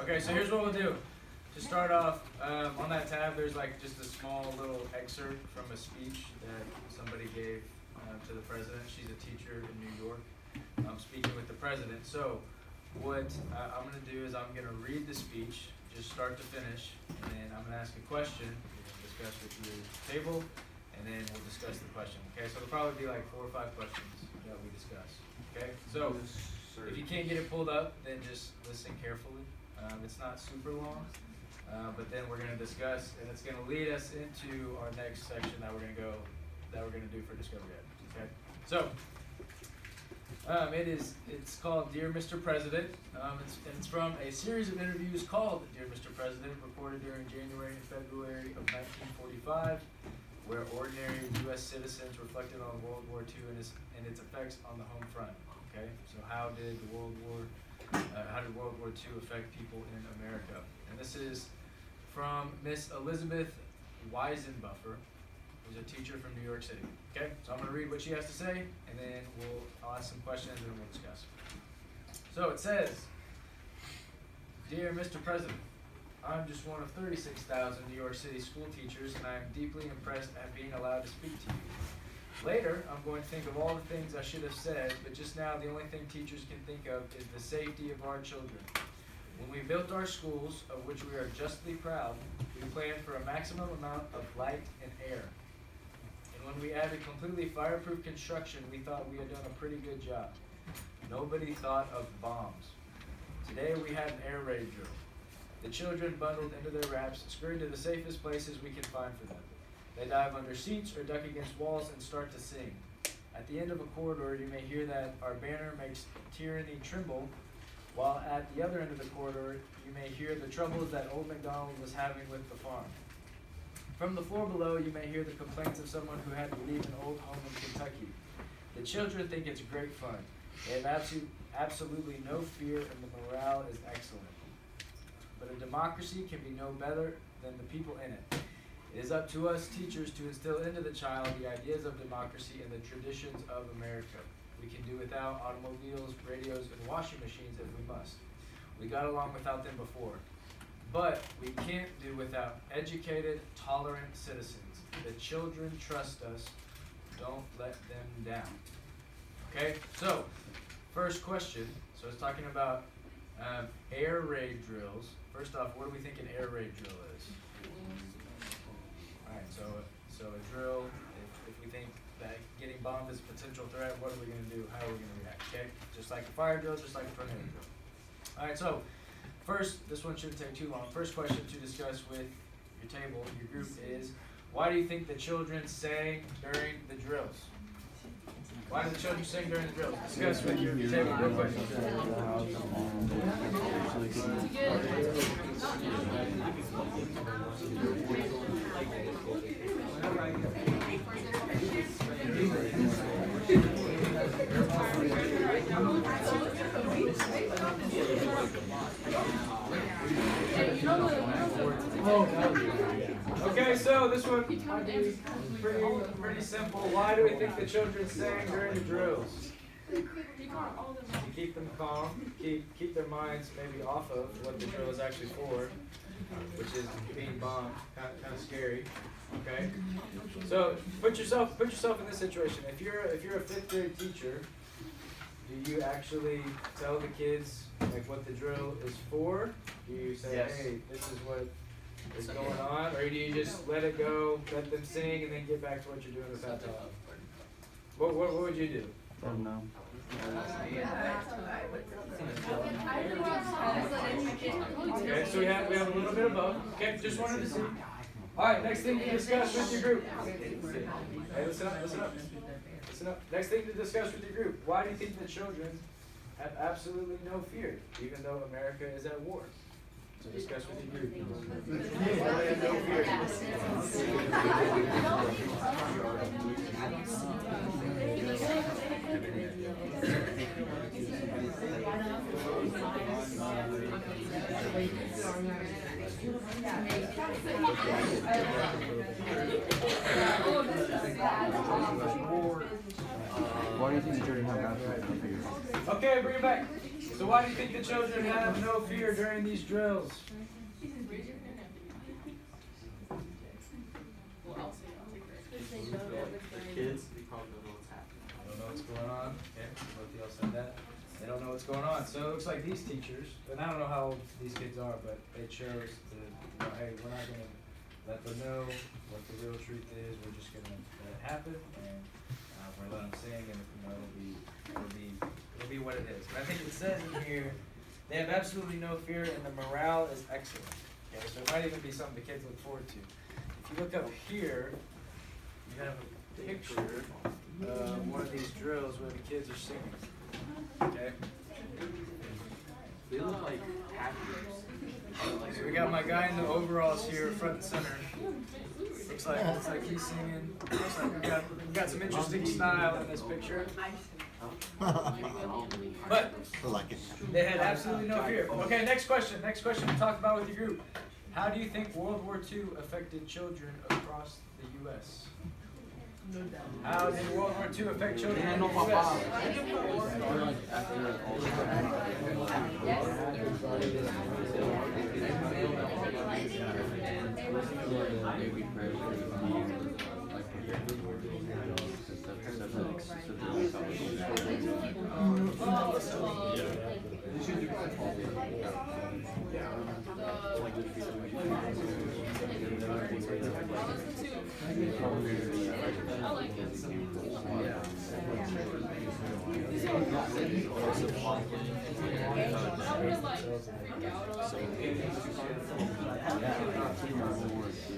Okay, so here's what we'll do. To start off, on that tab, there's like just a small little excerpt from a speech that somebody gave to the president. She's a teacher in New York, speaking with the president. So what I'm going to do is I'm going to read the speech, just start to finish, and then I'm going to ask a question, we'll discuss with your table, and then we'll discuss the question. Okay, so it'll probably be like 4 or 5 questions that we discuss. Okay, so if you can't get it pulled up, then just listen carefully. It's not super long, but then we're going to discuss, and it's going to lead us into our next section that we're going to do for Discovery Ed. Okay, so it's called Dear Mr. President. It's from a series of interviews called Dear Mr. President, recorded during January and February of 1945, where ordinary U.S. citizens reflected on World War II and its effects on the home front. Okay, so how did World War II affect people in America? And this is from Miss Elizabeth Weisenbuffer, who's a teacher from New York City. Okay, so I'm going to read what she has to say, and then I'll ask some questions, and then we'll discuss. So it says, Dear Mr. President, I'm just one of 36,000 New York City school teachers, and I am deeply impressed at being allowed to speak to you. Later, I'm going to think of all the things I should have said, but just now the only thing teachers can think of is the safety of our children. When we built our schools, of which we are justly proud, we planned for a maximum amount of light and air. And when we added completely fireproof construction, we thought we had done a pretty good job. Nobody thought of bombs. Today we had an air raid drill. The children, bundled into their wraps, scurry to the safest places we can find for them. They dive under seats or duck against walls and start to sing. At the end of a corridor, you may hear that our banner makes tyranny tremble, while at the other end of the corridor, you may hear the troubles that old MacDonald was having with the farm. From the floor below, you may hear the complaints of someone who had to leave an old home in Kentucky. The children think it's great fun. They have absolutely no fear, and the morale is excellent. But a democracy can be no better than the people in it. It is up to us teachers to instill into the child the ideas of democracy and the traditions of America. We can do without automobiles, radios, and washing machines if we must. We got along without them before. But we can't do without educated, tolerant citizens. The children trust us. Don't let them down. Okay, so first question. So it's talking about air raid drills. First off, what do we think an air raid drill is? Alright, so a drill, if we think that getting bombed is a potential threat, what are we going to do? How are we going to react? Okay, just like a fire drill, just like a tornado drill. Alright, so first, this one shouldn't take too long. First question to discuss with your table, your group is, why do you think the children sang during the drills? Why do the children sing during the drills? Discuss with your table real quick. Okay, so this one might be pretty simple. Why do we think the children sang during the drills? To keep them calm, keep their minds maybe off of what the drill is actually for, which is being bombed. Kind of scary. Okay, so put yourself in this situation. If you're a 5th grade teacher, do you actually tell the kids like what the drill is for? Do you say, yes, hey, this is what is going on, or do you just let it go, let them sing, and then get back to what you're doing with that talk? What would you do? I don't know. Okay, so we have a little bit of both. Okay, just wanted to see. All right, next thing to discuss with your group. Hey, listen up. Next thing to discuss with your group. Why do you think the children have absolutely no fear, even though America is at war? So discuss with your group. Why do they have no fear? Why do you think the children have absolutely no fear? Okay, bring it back. So why do you think the children have no fear during these drills? Kids, they probably don't know what's happening. I don't know what's going on. Okay, both of y'all said that. They don't know what's going on. So it looks like these teachers, and I don't know how old these kids are, but they chose to, hey, we're not gonna let them know what the real truth is. We're just gonna let it happen, and we're gonna let them sing, and it'll be what it is. But I think it says in here, they have absolutely no fear, and the morale is excellent. Okay, so it might even be something the kids look forward to. If you look up here, you have a picture of one of these drills where the kids are singing. Okay? They look like happy. So we got my guy in the overalls here, front and center. Looks like he's singing. Looks like we got some interesting style in this picture. But I like it. they had absolutely no fear. Okay, next question. Next question to talk about with your group. How do you think World War II affected children across the U.S.? How did World War II affect children in the U.S.?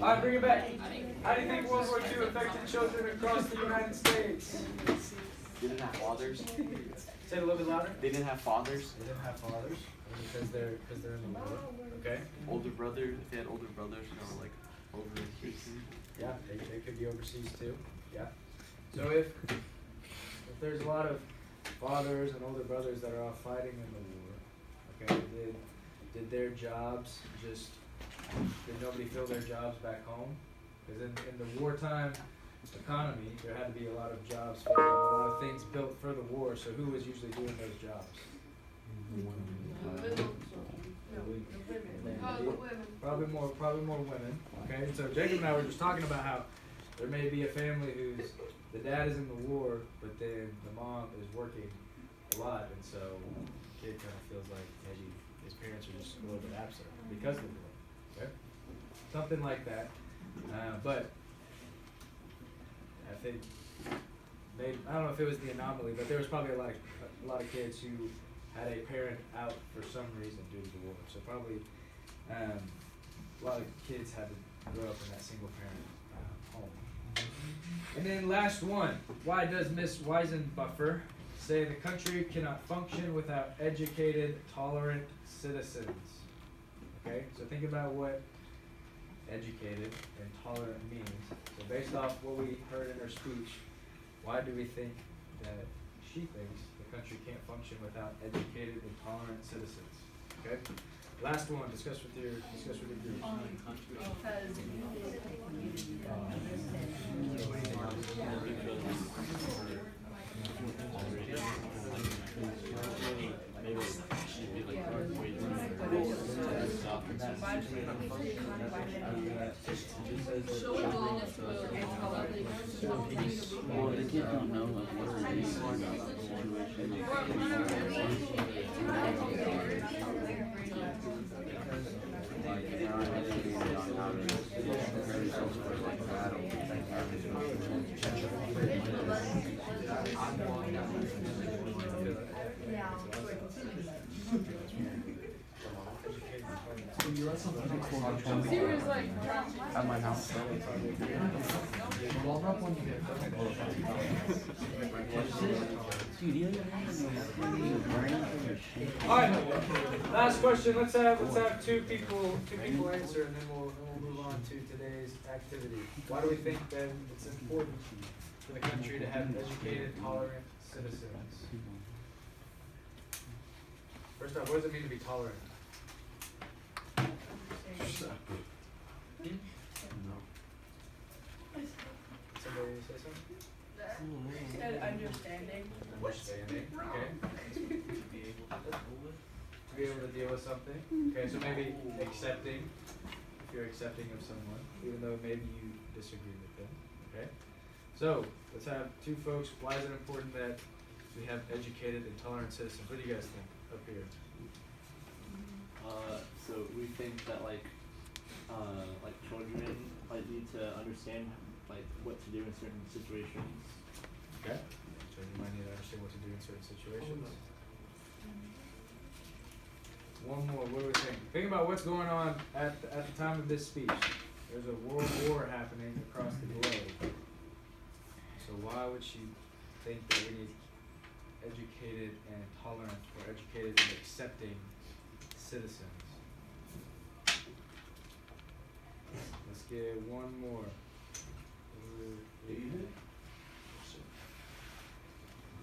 All right, bring it back. How do you think World War II affected children across the United States? They didn't have fathers. Say it a little bit louder. They didn't have fathers. They didn't have fathers because they're in the war. Okay. Older brothers. If they had older brothers, like overseas. Yeah, they could be overseas too. Yeah. So if there's a lot of fathers and older brothers that are off fighting in the war, okay, did their jobs did nobody fill their jobs back home? Because in the wartime economy, there had to be a lot of jobs filled, a lot of things built for the war. So who was usually doing those jobs? Probably more women. Okay, so Jacob and I were just talking about how there may be a family the dad is in the war, but then the mom is working a lot, and so the kid kind of feels like maybe his parents are just a little bit absent because of the war. Okay, something like that. But I think I don't know if it was the anomaly, but there was probably a lot of kids who had a parent out for some reason due to the war. So probably a lot of kids had to grow up in that single parent home. And then last one, why does Miss Weisenbuffer say the country cannot function without educated, tolerant citizens? Okay, so think about what educated and tolerant means. So based off what we heard in her speech, why do we think that she thinks the country can't function without educated and tolerant citizens? Okay. Last one. Discuss with your group. Well, the kids don't know what it is. At my house. All right. Last question. Let's have two people answer, and then we'll move on to today's activity. Why do we think that it's important for the country to have educated, tolerant citizens? First off, what does it mean to be tolerant? Somebody say something? Understanding. Understanding. Okay. To be able to deal with something. Okay, so maybe accepting, if you're accepting of someone, even though maybe you disagree with them. Okay? So, let's have two folks. Why is it important that we have educated and tolerant citizens? What do you guys think up here? So we think that like children like need to understand like what to do in certain situations. Okay? So you might need to understand what to do in certain situations. One more, what do we think? Think about what's going on at the time of this speech. There's a world war happening across the globe. So why would she think that we need educated and tolerant or educated and accepting citizens? Let's get one more.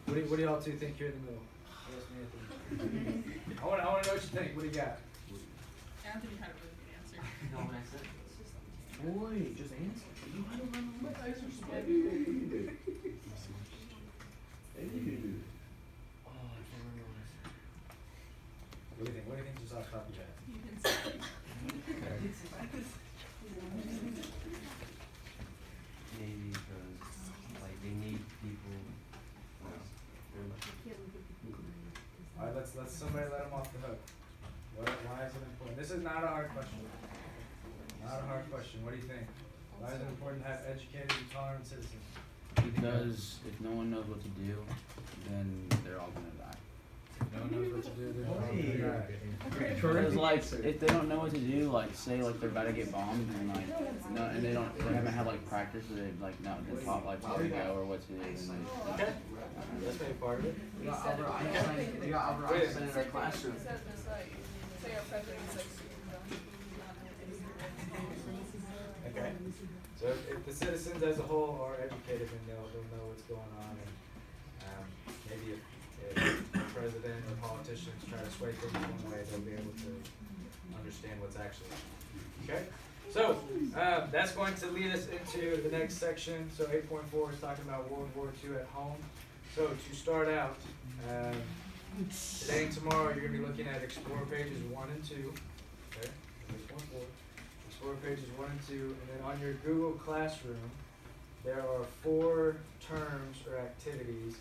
What do y'all two think here in the middle? Yes, Anthony. I want to know what you think. What do you got? Anthony had a really good answer. You know what I said? Boy, just answer. You I don't remember my answers. Oh, I can't remember what I said. What do you think? What do you think just off the top of your head? You can say. Maybe because like they need people. Alright, let's somebody let them off the hook. Why is it important? This is not a hard question. Not a hard question. What do you think? Why is it important to have educated and tolerant citizens? Because if no one knows what to do, then they're all gonna die. No one knows what to do. They're all gonna die. Because like if they don't know what to do, like say like they're about to get bombed and like no, and they haven't had like practice, so they like not been taught like where to go or what to do. And they, Okay. That's maybe part of it. We got Albert Einstein in our classroom. Say our president is like super dumb. Okay. So if the citizens as a whole are educated, then they'll know what's going on, and maybe if the president or politicians try to sway things one way, they'll be able to understand what's actually. Okay. So that's going to lead us into the next section. So 8.4 is talking about World War II at home. So to start out, today and tomorrow you're going to be looking at Explore pages 1 and 2. Okay. 8.4. Explore pages 1 and 2, and then on your Google Classroom, there are 4 terms or activities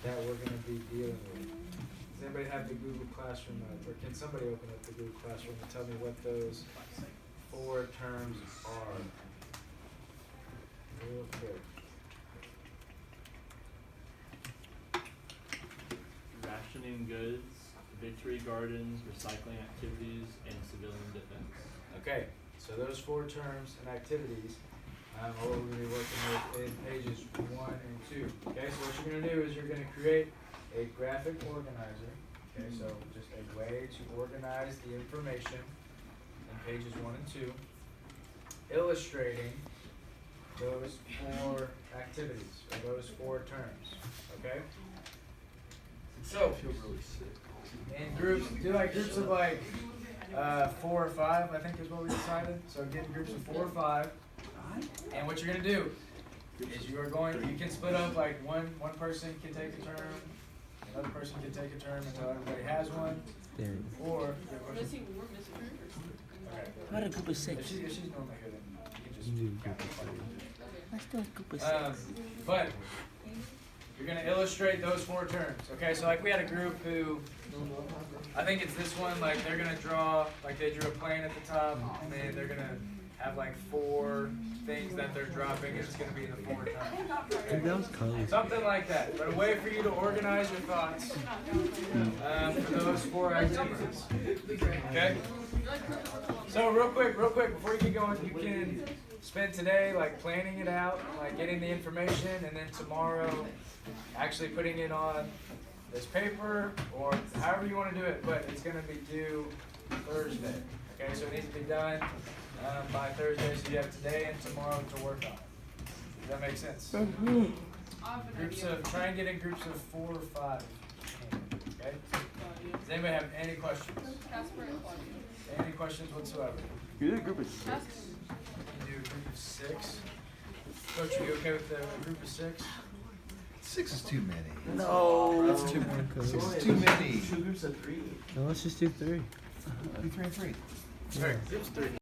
that we're going to be dealing with. Does anybody have the Google Classroom up, or can somebody open up the Google Classroom and tell me what those 4 terms are? Real quick. Rationing goods, victory gardens, recycling activities, and civilian defense. Okay, so those 4 terms and activities are what we're going to be working with in pages 1 and 2. Okay, so what you're going to do is you're going to create a graphic organizer. Okay, so just a way to organize the information in pages 1 and 2, illustrating those 4 activities, or those 4 terms. Okay? So, I feel really sick. in groups, do like groups of like 4 or 5, I think is what we decided. So get in groups of 4 or 5. And what you're gonna do is you can split up like one person can take a term, another person can take a term until everybody has one. Or We're missing one person. okay. What a group of If six. she's normally here, then you can just count it. Let's do a group of six. But you're gonna illustrate those 4 terms. Okay, so like we had a group who, I think it's this one, like they're gonna draw, like they drew a plane at the top, and then they're gonna have like 4 things that they're dropping, and it's gonna be in the 4 times. That was colors. Something like that, but a way for you to organize your thoughts for those 4 activities. Okay? So real quick, before you get going, you can spend today like planning it out, like getting the information, and then tomorrow actually putting it on this paper or however you want to do it, but it's going to be due Thursday. Okay, so it needs to be done by Thursday, so you have today and tomorrow to work on it. Does that make sense? Try and get in groups of 4 or 5. Okay? Does anybody have any questions? Casper and Claudia. Any questions whatsoever? You're in a group of six. Casper. You can do a group of 6. Coach, are you okay with the group of 6? 6 is too many. No. That's too many. 6 is too many. Two groups of three. No, let's just do 3. Do 3 and 3. Alright, groups 3.